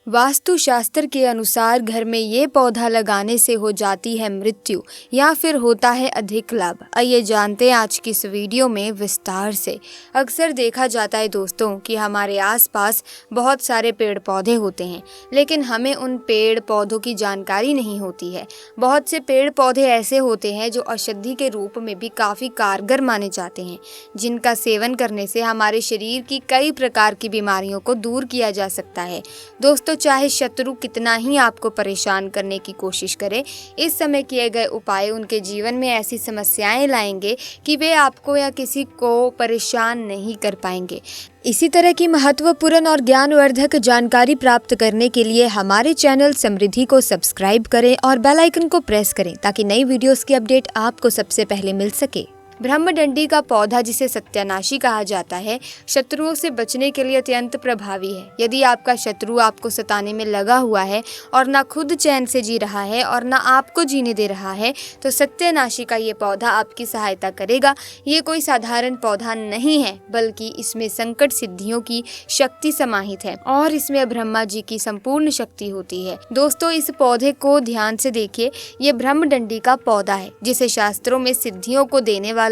वास्तु शास्त्र के अनुसार घर में ये पौधा लगाने से हो जाती है मृत्यु या फिर होता है अधिक लाभ। आइए जानते हैं आज की इस वीडियो में विस्तार से। अक्सर देखा जाता है दोस्तों कि हमारे आसपास बहुत सारे पेड़ पौधे होते हैं, लेकिन हमें उन पेड़ पौधों की जानकारी नहीं होती है। बहुत से पेड़ पौधे ऐसे होते हैं जो औषधि के रूप में भी काफ़ी कारगर माने जाते हैं, जिनका सेवन करने से हमारे शरीर की कई प्रकार की बीमारियों को दूर किया जा सकता है। दोस्तों, चाहे शत्रु कितना ही आपको परेशान करने की कोशिश करे, इस समय किए गए उपाय उनके जीवन में ऐसी समस्याएं लाएंगे कि वे आपको या किसी को परेशान नहीं कर पाएंगे। इसी तरह की महत्वपूर्ण और ज्ञानवर्धक जानकारी प्राप्त करने के लिए हमारे चैनल समृद्धि को सब्सक्राइब करें और बेल आइकन को प्रेस करें ताकि नई वीडियोस की अपडेट आपको सबसे पहले मिल सके। ब्रह्मडंडी का पौधा, जिसे सत्यानाशी कहा जाता है, शत्रुओं से बचने के लिए अत्यंत प्रभावी है। यदि आपका शत्रु आपको सताने में लगा हुआ है और ना खुद चैन से जी रहा है और ना आपको जीने दे रहा है, तो सत्यानाशी का ये पौधा आपकी सहायता करेगा। ये कोई साधारण पौधा नहीं है, बल्कि इसमें संकट सिद्धियों की शक्ति समाहित है और इसमें ब्रह्मा जी की संपूर्ण शक्ति होती है। दोस्तों, इस पौधे को ध्यान से देखिए। ये ब्रह्मडंडी का पौधा है, जिसे शास्त्रों में सिद्धियों को देने वाला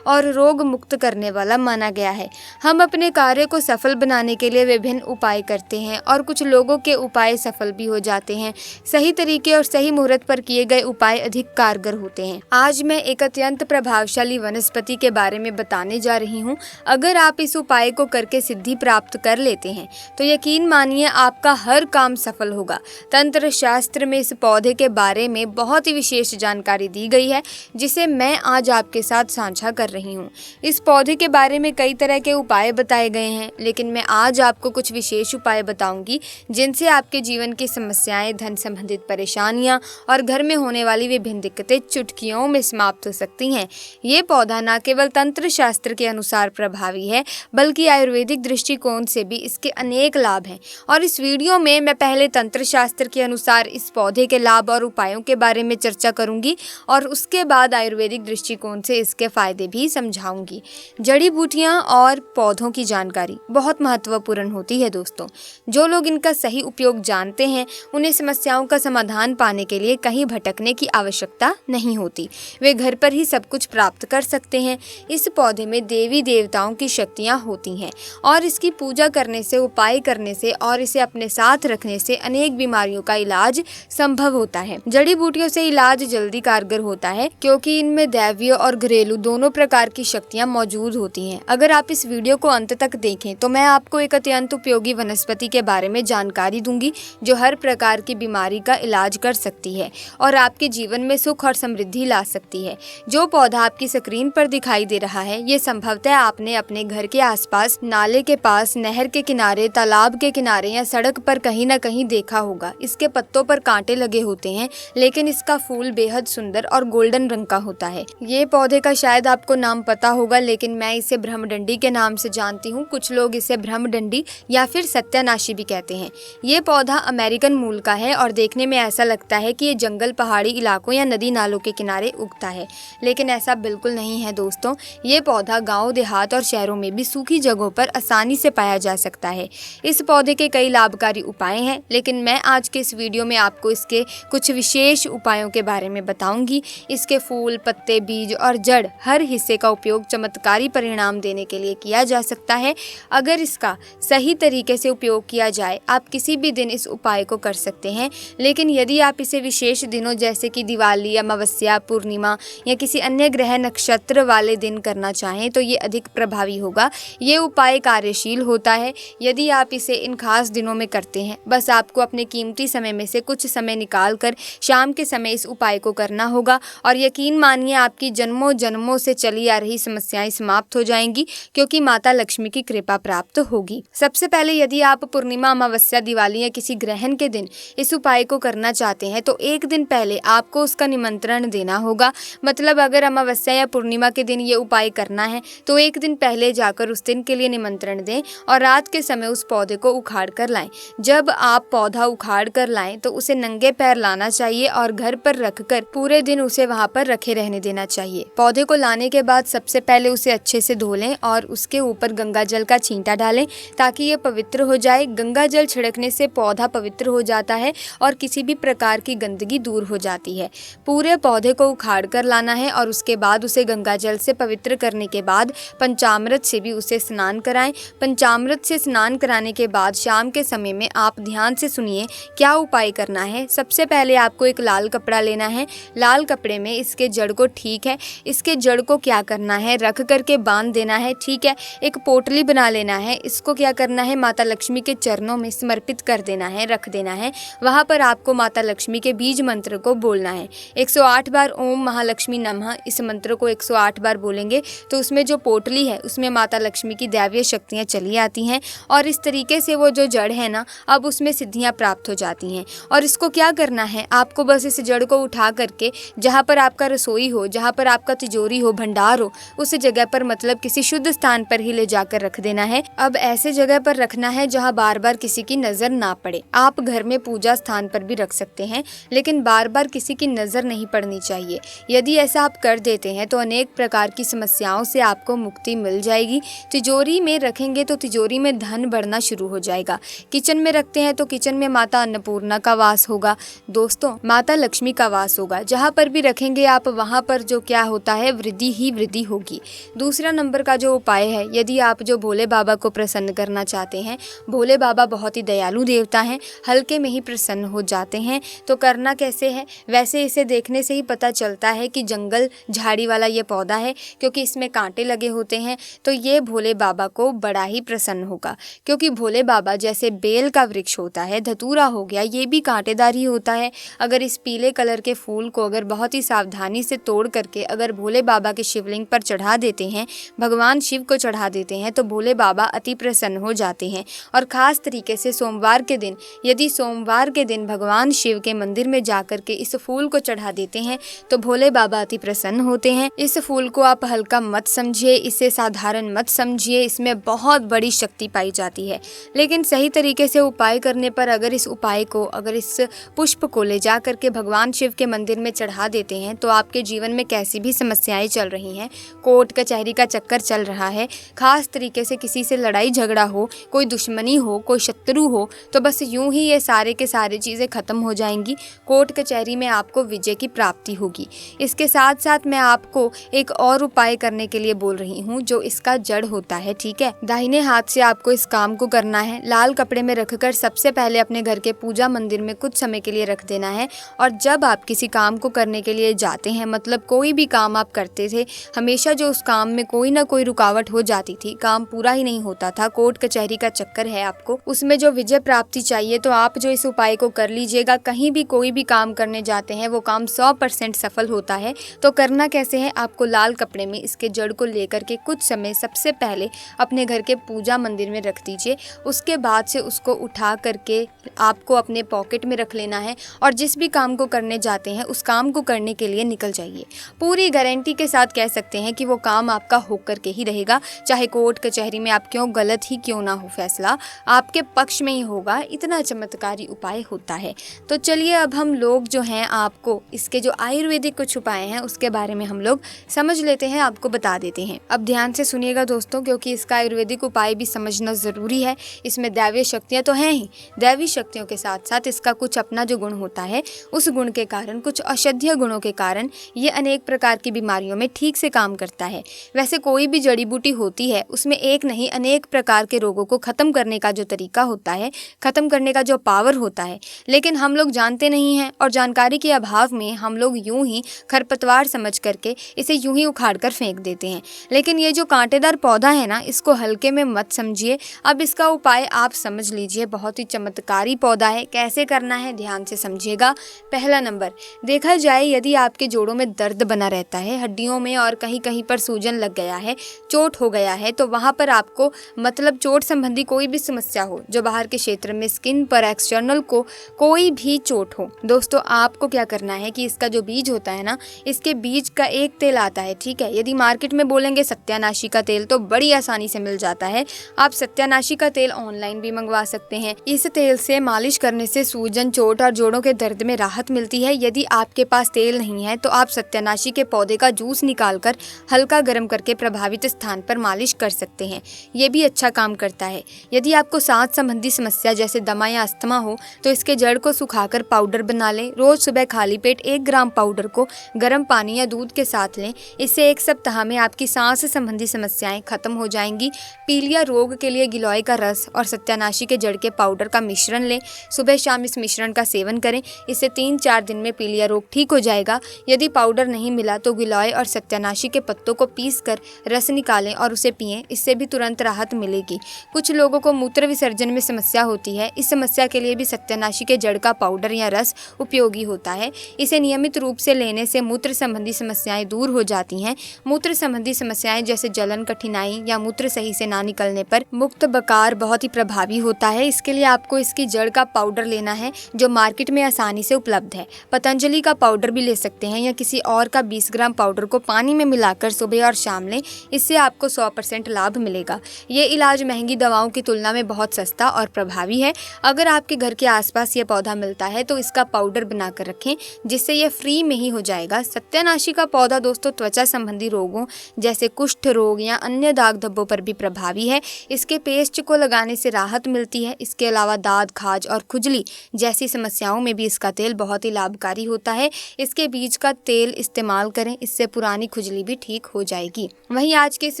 और रोग मुक्त करने वाला माना गया है। हम अपने कार्य को सफल बनाने के लिए विभिन्न उपाय करते हैं और कुछ लोगों के उपाय सफल भी हो जाते हैं। सही तरीके और सही मुहूर्त पर किए गए उपाय अधिक कारगर होते हैं। आज मैं एक अत्यंत प्रभावशाली वनस्पति के बारे में बताने जा रही हूँ। अगर आप इस उपाय को करके सिद्धि प्राप्त कर लेते हैं तो यकीन मानिए आपका हर काम सफल होगा। तंत्र शास्त्र में इस पौधे के बारे में बहुत ही विशेष जानकारी दी गई है, जिसे मैं आज आपके साथ साझा कर रही हूँ। इस पौधे के बारे में कई तरह के उपाय बताए गए हैं, लेकिन मैं आज आपको कुछ विशेष उपाय बताऊंगी जिनसे आपके जीवन की समस्याएं, धन संबंधित परेशानियां और घर में होने वाली विभिन्न दिक्कतें चुटकियों में समाप्त हो सकती हैं। ये पौधा न केवल तंत्र शास्त्र के अनुसार प्रभावी है, बल्कि आयुर्वेदिक दृष्टिकोण से भी इसके अनेक लाभ हैं। और इस वीडियो में मैं पहले तंत्र शास्त्र के अनुसार इस पौधे के लाभ और उपायों के बारे में चर्चा करूंगी और उसके बाद आयुर्वेदिक दृष्टिकोण से इसके फायदे भी समझाऊंगी। जड़ी बूटियां और पौधों की जानकारी बहुत महत्वपूर्ण होती है दोस्तों। जो लोग इनका सही उपयोग जानते हैं, उन्हें समस्याओं का समाधान पाने के लिए कहीं भटकने की आवश्यकता नहीं होती। वे घर पर ही सब कुछ प्राप्त कर सकते हैं। इस पौधे में देवी देवताओं की शक्तियां होती हैं और इसकी पूजा करने से, उपाय करने से और इसे अपने साथ रखने से अनेक बीमारियों का इलाज संभव होता है। जड़ी बूटियों से इलाज जल्दी कारगर होता है, क्योंकि इनमें दैवीय और घरेलू दोनों प्रकार की शक्तियां मौजूद होती हैं। अगर आप इस वीडियो को अंत तक देखें तो मैं आपको एक अत्यंत उपयोगी वनस्पति के बारे में जानकारी दूंगी, जो हर प्रकार की बीमारी का इलाज कर सकती है और आपके जीवन में सुख और समृद्धि ला सकती है। जो पौधा आपकी स्क्रीन पर दिखाई दे रहा है, ये संभवतः आपने अपने घर के आसपास, नाले के पास, नहर के किनारे, तालाब के किनारे या सड़क पर कहीं न कहीं देखा होगा। इसके पत्तों पर कांटे लगे होते हैं, लेकिन इसका फूल बेहद सुंदर और गोल्डन रंग का होता है। ये पौधे का शायद आपको नाम पता होगा, लेकिन मैं इसे ब्रह्मडंडी के नाम से जानती हूँ। कुछ लोग इसे ब्रह्मडंडी या फिर सत्यानाशी भी कहते हैं। ये पौधा अमेरिकन मूल का है और देखने में ऐसा लगता है कि ये जंगल, पहाड़ी इलाकों या नदी नालों के किनारे उगता है, लेकिन ऐसा बिल्कुल नहीं है दोस्तों। ये पौधा गाँव, देहात और शहरों में भी सूखी जगहों पर आसानी से पाया जा सकता है। इस पौधे के कई लाभकारी उपाय हैं, लेकिन मैं आज के इस वीडियो में आपको इसके कुछ विशेष उपायों के बारे में बताऊंगी। इसके फूल, पत्ते, बीज और जड़ हर हिस्से का उपयोग चमत्कारी परिणाम देने के लिए किया जा सकता है। अगर इसका सही तरीके से उपयोग किया जाए, आप किसी भी दिन इस उपाय को कर सकते हैं, लेकिन यदि आप इसे विशेष दिनों जैसे कि दिवाली, अमावस्या, पूर्णिमा या किसी अन्य ग्रह नक्षत्र वाले दिन करना चाहें तो ये अधिक प्रभावी होगा। ये उपाय कार्यशील होता है यदि आप इसे इन खास दिनों में करते हैं। बस आपको अपने कीमती समय में से कुछ समय निकाल कर शाम के समय इस उपाय को करना होगा और यकीन मानिए आपकी जन्मों जन्मों से चली आ रही समस्याएं समाप्त हो जाएंगी, क्योंकि माता लक्ष्मी की कृपा प्राप्त होगी। सबसे पहले यदि आप पूर्णिमा, अमावस्या, दिवाली या किसी ग्रहण के दिन इस उपाय को करना चाहते हैं तो एक दिन पहले आपको उसका निमंत्रण देना होगा। मतलब अगर अमावस्या या पूर्णिमा के दिन ये उपाय करना है तो एक दिन पहले जाकर उस दिन के लिए निमंत्रण दें और रात के समय उस पौधे को उखाड़ कर लाएं। जब आप पौधा उखाड़ कर लाएं तो उसे नंगे पैर लाना चाहिए और घर पर रखकर पूरे दिन उसे वहां पर रखे रहने देना चाहिए। पौधे को लाने के बाद सबसे पहले उसे अच्छे से धो लें और उसके ऊपर गंगा जल का छींटा डालें ताकि ये पवित्र हो जाए। गंगा जल छिड़कने से पौधा पवित्र हो जाता है और किसी भी प्रकार की गंदगी दूर हो जाती है। पूरे पौधे को उखाड़ कर लाना है और उसके बाद उसे गंगा जल से पवित्र करने के बाद पंचामृत से भी उसे स्नान कराएं। पंचामृत से स्नान कराने के बाद शाम के समय में आप ध्यान से सुनिए क्या उपाय करना है। सबसे पहले आपको एक लाल कपड़ा लेना है। लाल कपड़े में इसके जड़ को, ठीक है, इसके जड़ को क्या करना है, रख करके बांध देना है, ठीक है। एक पोटली बना लेना है, इसको क्या करना है, माता लक्ष्मी के चरणों में समर्पित कर देना है, रख देना है। वहाँ पर आपको माता लक्ष्मी के बीज मंत्र को बोलना है 108 बार। ओम महालक्ष्मी नमः, इस मंत्र को 108 बार बोलेंगे तो उसमें जो पोटली है उसमें माता लक्ष्मी की दैवीय शक्तियाँ चली आती हैं और इस तरीके से वो जो जड़ है ना, अब उसमें सिद्धियाँ प्राप्त हो जाती हैं। और इसको क्या करना है, आपको बस इस जड़ को उठा करके जहाँ पर आपका रसोई हो, जहाँ पर आपका तिजोरी हो, भंडार हो, उस जगह पर मतलब किसी शुद्ध स्थान पर ही ले जाकर रख देना है। अब ऐसे जगह पर रखना है जहाँ बार बार किसी की नजर ना पड़े। आप घर में पूजा स्थान पर भी रख सकते हैं लेकिन बार बार किसी की नजर नहीं पड़नी चाहिए। यदि ऐसा आप कर देते हैं तो अनेक प्रकार की समस्याओं से आपको मुक्ति मिल जाएगी। तिजोरी में रखेंगे तो तिजोरी में धन बढ़ना शुरू हो जाएगा। किचन में रखते हैं तो किचन में माता अन्नपूर्णा का वास होगा, दोस्तों माता लक्ष्मी का वास होगा। जहाँ पर भी रखेंगे आप वहाँ पर जो क्या होता है, वृद्धि ही वृद्धि होगी। दूसरा नंबर का जो उपाय है, यदि आप जो भोले बाबा को प्रसन्न करना चाहते हैं, भोले बाबा बहुत ही दयालु देवता हैं, हल्के में ही प्रसन्न हो जाते हैं, तो करना कैसे है, वैसे इसे देखने से ही पता चलता है कि जंगल झाड़ी वाला ये पौधा है, क्योंकि इसमें कांटे लगे होते हैं, तो ये भोले बाबा को बड़ा ही प्रसन्न होगा। क्योंकि भोले बाबा जैसे बेल का वृक्ष होता है, धतूरा हो गया, ये भी कांटेदार ही होता है। अगर इस पीले कलर के फूल को अगर बहुत ही सावधानी से तोड़ करके अगर भोले बाबा के शिवलिंग पर चढ़ा देते हैं, भगवान शिव को चढ़ा देते हैं, तो भोले बाबा अति प्रसन्न हो जाते हैं। और ख़ास तरीके से सोमवार के दिन, यदि सोमवार के दिन भगवान शिव के मंदिर में जाकर के इस फूल को चढ़ा देते हैं तो भोले बाबा अति प्रसन्न होते हैं। इस फूल को आप हल्का मत समझिए, इसे साधारण मत समझिए, इसमें बहुत बड़ी शक्ति पाई जाती है। लेकिन सही तरीके से उपाय करने पर अगर इस उपाय को, अगर इस पुष्प को ले जा करके भगवान शिव के मंदिर में चढ़ा देते हैं तो आपके जीवन में कैसी भी समस्याएं चल रही हैं, कोर्ट कचहरी का चक्कर चल रहा है, खास तरीके से किसी से लड़ाई झगड़ा हो, कोई दुश्मनी हो, कोई शत्रु हो, तो बस यूं ही ये सारे के सारे चीज़ें खत्म हो जाएंगी। कोर्ट कचहरी में आपको विजय की प्राप्ति होगी। इसके साथ साथ मैं आपको एक और उपाय करने के लिए बोल रही हूँ जो इसका जड़ होता है, ठीक है। दाहिने हाथ से आपको इस काम को करना है। लाल कपड़े में रखकर सबसे पहले अपने घर के पूजा मंदिर में कुछ समय के लिए रख देना है। और जब आप किसी काम को करने के लिए जाते हैं, मतलब कोई भी काम आप करते थे, हमेशा जो उस काम में कोई ना कोई रुकावट हो जाती थी, काम पूरा ही नहीं होता था, कोर्ट कचहरी का चक्कर है आपको, उसमें जो विजय प्राप्ति चाहिए, तो आप जो इस उपाय को कर लीजिएगा। कहीं भी कोई भी काम करने जाते हैं वो काम 100% सफल होता है। तो करना कैसे है, आपको लाल कपड़े में इसके जड़ को लेकर के कुछ समय सबसे पहले अपने घर के पूजा मंदिर में रख दीजिए। उसके बाद से उसको उठा करके आपको अपने पॉकेट में रख लेना है और जिस भी काम को करने जाते हैं उस काम को करने के लिए निकल जाइए। पूरी गारंटी के साथ कह सकते हैं कि वो काम आपका होकर के ही रहेगा। चाहे कोर्ट कचहरी में आप क्यों गलत ही क्यों ना हो, फैसला आपके पक्ष में ही होगा। इतना चमत्कारी उपाय होता है। तो चलिए अब हम लोग जो हैं आपको इसके जो आयुर्वेदिक कुछ उपाय हैं उसके बारे में हम लोग समझ लेते हैं, आपको बता देते हैं। अब ध्यान से सुनिएगा दोस्तों, क्योंकि इसका आयुर्वेदिक उपाय भी समझना ज़रूरी है। इसमें दैवीय शक्तियाँ तो हैं ही, दैवीय शक्तियों के साथ साथ इसका कुछ अपना जो गुण होता है, उस गुण के कारण, कुछ औषधीय गुणों के कारण ये अनेक प्रकार की बीमारियों में ठीक से काम करता है। वैसे कोई भी जड़ी बूटी होती है उसमें एक नहीं अनेक प्रकार के रोगों को ख़त्म करने का जो तरीका होता है, ख़त्म करने का जो पावर होता है, लेकिन हम लोग जानते नहीं हैं और जानकारी के अभाव में हम लोग यूं ही खरपतवार समझ करके इसे यूं ही उखाड़ कर फेंक देते हैं। लेकिन ये जो कांटेदार पौधा है ना, इसको हल्के में मत समझिए। अब इसका उपाय आप समझ लीजिए, बहुत ही चमत्कारी पौधा है। कैसे करना है ध्यान से समझिएगा। पहला नंबर, देखा जाए यदि आपके जोड़ों में दर्द बना रहता है, हड्डियों में और कहीं कहीं पर सूजन लग गया है, चोट हो गया है, तो वहाँ पर आपको मतलब चोट संबंधी कोई भी समस्या हो, जो बाहर के क्षेत्र में स्किन पर एक्सटर्नल को कोई भी चोट हो, दोस्तों आपको क्या करना है कि इसका जो बीज होता है ना, इसके बीज का एक तेल आता है, ठीक है। यदि मार्केट में बोलेंगे सत्यानाशी का तेल तो बड़ी आसानी से मिल जाता है। आप सत्यानाशी का तेल ऑनलाइन भी मंगवा सकते हैं। इस तेल से मालिश करने से सूजन, चोट और जोड़ों के दर्द में राहत मिलती है। यदि आपके पास तेल नहीं है तो आप सत्यानाशी के पौधे का जूस जूस निकालकर हल्का गर्म करके प्रभावित स्थान पर मालिश कर सकते हैं। ये भी अच्छा काम करता है। यदि आपको सांस संबंधी समस्या जैसे दमा या अस्थमा हो तो इसके जड़ को सुखाकर पाउडर बना लें। रोज सुबह खाली पेट 1 ग्राम पाउडर को गर्म पानी या दूध के साथ लें। इससे 1 सप्ताह में आपकी सांस संबंधी समस्याएं खत्म हो जाएंगी। पीलिया रोग के लिए गिलोय का रस और सत्यानाशी के जड़ के पाउडर का मिश्रण लें। सुबह शाम इस मिश्रण का सेवन करें। इससे 3-4 दिन में पीलिया रोग ठीक हो जाएगा। यदि पाउडर नहीं मिला तो गिलोय और सत्यानाशी के पत्तों को पीसकर रस निकालें और उसे पिएं। इससे भी तुरंत राहत मिलेगी। कुछ लोगों को मूत्र विसर्जन में समस्या होती है। इस समस्या के लिए भी सत्यानाशी के जड़ का पाउडर या रस उपयोगी होता है। इसे नियमित रूप से लेने से मूत्र संबंधी समस्याएं दूर हो जाती हैं। मूत्र संबंधी समस्याएं जैसे जलन, कठिनाई या मूत्र सही से ना निकलने पर मुक्त बकार बहुत ही प्रभावी होता है। इसके लिए आपको इसकी जड़ का पाउडर लेना है जो मार्केट में आसानी से उपलब्ध है। पतंजलि का पाउडर भी ले सकते हैं या किसी और का 20 ग्राम पाउडर को पानी में मिलाकर सुबह और शाम लें। इससे आपको 100% लाभ मिलेगा। ये इलाज महंगी दवाओं की तुलना में बहुत सस्ता और प्रभावी है। अगर आपके घर के आसपास ये पौधा मिलता है तो इसका पाउडर बनाकर रखें, जिससे ये फ्री में ही हो जाएगा। सत्यानाशी का पौधा दोस्तों त्वचा संबंधी रोगों जैसे कुष्ठ रोग या अन्य दाग धब्बों पर भी प्रभावी है। इसके पेस्ट को लगाने से राहत मिलती है। इसके अलावा दाद, खाज और खुजली जैसी समस्याओं में भी इसका तेल बहुत ही लाभकारी होता है। इसके बीज का तेल इस्तेमाल करें, इससे पुरानी खुजली भी ठीक हो जाएगी। वहीं आज के इस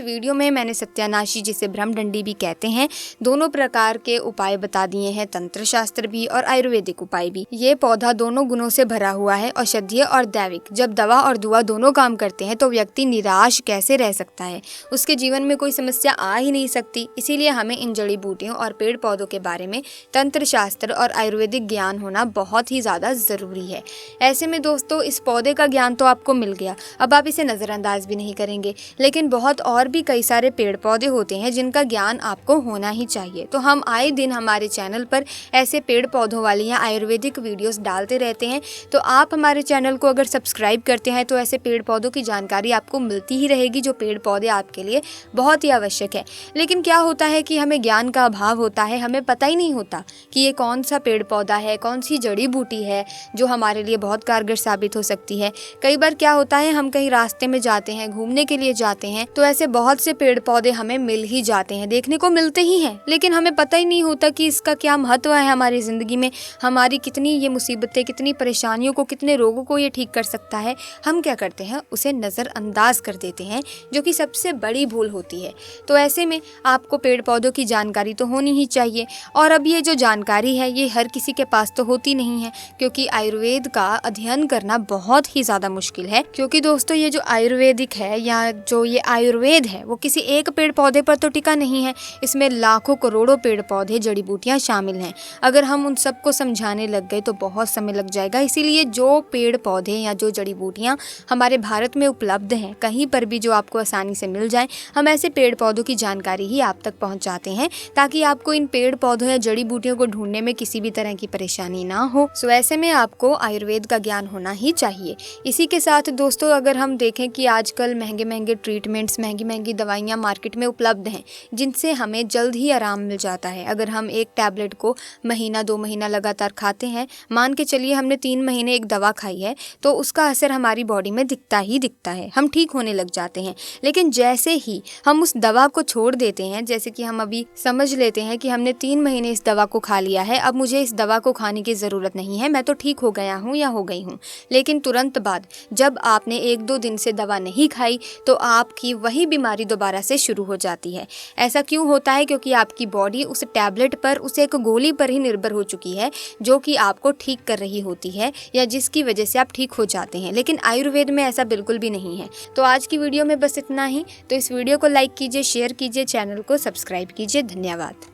वीडियो में मैंने सत्यानाशी, जिसे ब्रह्मडंडी भी कहते हैं, दोनों प्रकार के उपाय बता दिए हैं, तंत्र शास्त्र भी और आयुर्वेदिक उपाय भी। ये पौधा दोनों गुणों से भरा हुआ है, औषधीय और दैविक। जब दवा और दुआ दोनों काम करते हैं तो व्यक्ति निराश कैसे रह सकता है? उसके जीवन में कोई समस्या आ ही नहीं सकती। इसीलिए हमें इन जड़ी बूटियों और पेड़ पौधों के बारे में तंत्र शास्त्र और आयुर्वेदिक ज्ञान होना बहुत ही ज्यादा जरूरी है। ऐसे में दोस्तों इस पौधे का ज्ञान तो आपको मिल गया, अब आप इसे नजरअंदाज भी नहीं करेंगे। लेकिन बहुत और भी कई सारे पेड़ पौधे होते हैं जिनका ज्ञान आपको होना ही चाहिए। तो हम आए दिन हमारे चैनल पर ऐसे पेड़ पौधों वाली या आयुर्वेदिक वीडियोस डालते रहते हैं। तो आप हमारे चैनल को अगर सब्सक्राइब करते हैं तो ऐसे पेड़ पौधों की जानकारी आपको मिलती ही रहेगी, जो पेड़ पौधे आपके लिए बहुत ही आवश्यक है। लेकिन क्या होता है कि हमें ज्ञान का अभाव होता है। हमें पता ही नहीं होता कि ये कौन सा पेड़ पौधा है, कौन सी जड़ी बूटी है जो हमारे लिए बहुत कारगर साबित हो सकती है। कई बार क्या होता है, हम कहीं रास्ते में जाते हैं, घूमने के लिए जाते हैं, तो ऐसे बहुत से पेड़ पौधे हमें मिल ही जाते हैं, देखने को मिलते ही हैं, लेकिन हमें पता ही नहीं होता कि इसका क्या महत्व है हमारी जिंदगी में। हमारी कितनी ये मुसीबतें, कितनी परेशानियों को, कितने रोगों को ये ठीक कर सकता है। हम क्या करते हैं, उसे नज़रअंदाज कर देते हैं, जो कि सबसे बड़ी भूल होती है। तो ऐसे में आपको पेड़ पौधों की जानकारी तो होनी ही चाहिए। और अब ये जो जानकारी है ये हर किसी के पास तो होती नहीं है, क्योंकि आयुर्वेद का अध्ययन करना बहुत ही ज़्यादा मुश्किल है। क्योंकि दोस्तों ये जो आयुर्वेदिक है या जो ये आयुर्वेद है वो किसी एक पेड़ पौधे पर तो टिका नहीं है। इसमें लाखों करोड़ों पेड़ पौधे, जड़ी बूटियाँ शामिल हैं। अगर हम उन सबको समझाने लग गए तो बहुत समय लग जाएगा। इसीलिए जो पेड़ पौधे या जो जड़ी बूटियाँ हमारे भारत में उपलब्ध हैं, कहीं पर भी जो आपको आसानी से मिल जाएं, हम ऐसे पेड़ पौधों की जानकारी ही आप तक पहुंचाते हैं, ताकि आपको इन पेड़ पौधों या जड़ी बूटियों को ढूंढने में किसी भी तरह की परेशानी ना हो। सो ऐसे में आपको आयुर्वेद का ज्ञान होना ही चाहिए। इसी के साथ दोस्तों अगर हम देखें कि आजकल महंगे महंगे ट्रीटमेंट्स, महंगी महंगी दवाइयाँ मार्केट में उपलब्ध हैं, जिनसे हमें जल्द ही आराम मिल जाता है। अगर हम एक टैबलेट को महीना 2 महीना लगातार खाते हैं, मान के चलिए हमने 3 महीने एक दवा खाई है, तो उसका असर हमारी बॉडी में दिखता ही दिखता है, हम ठीक होने लग जाते हैं। लेकिन जैसे ही हम उस दवा को छोड़ देते हैं, जैसे कि हम अभी समझ लेते हैं कि हमने 3 महीने इस दवा को खा लिया है, अब मुझे इस दवा को खाने की ज़रूरत नहीं है, मैं तो ठीक हो गया हूँ या हो गई हूँ। लेकिन तुरंत बाद जब आपने 1-2 दिन से दवा नहीं खाई तो आपकी वही बीमारी दोबारा से शुरू हो जाती है। ऐसा क्यों होता है? क्योंकि आपकी बॉडी उस टैबलेट पर, उस एक गोली पर ही निर्भर हो चुकी है, जो कि आपको ठीक कर रही होती है या जिसकी वजह से आप ठीक हो जाते हैं। लेकिन आयुर्वेद में ऐसा बिल्कुल भी नहीं है। तो आज की वीडियो में बस इतना ही। तो इस वीडियो को लाइक कीजिए, शेयर कीजिए, चैनल को सब्सक्राइब कीजिए। धन्यवाद।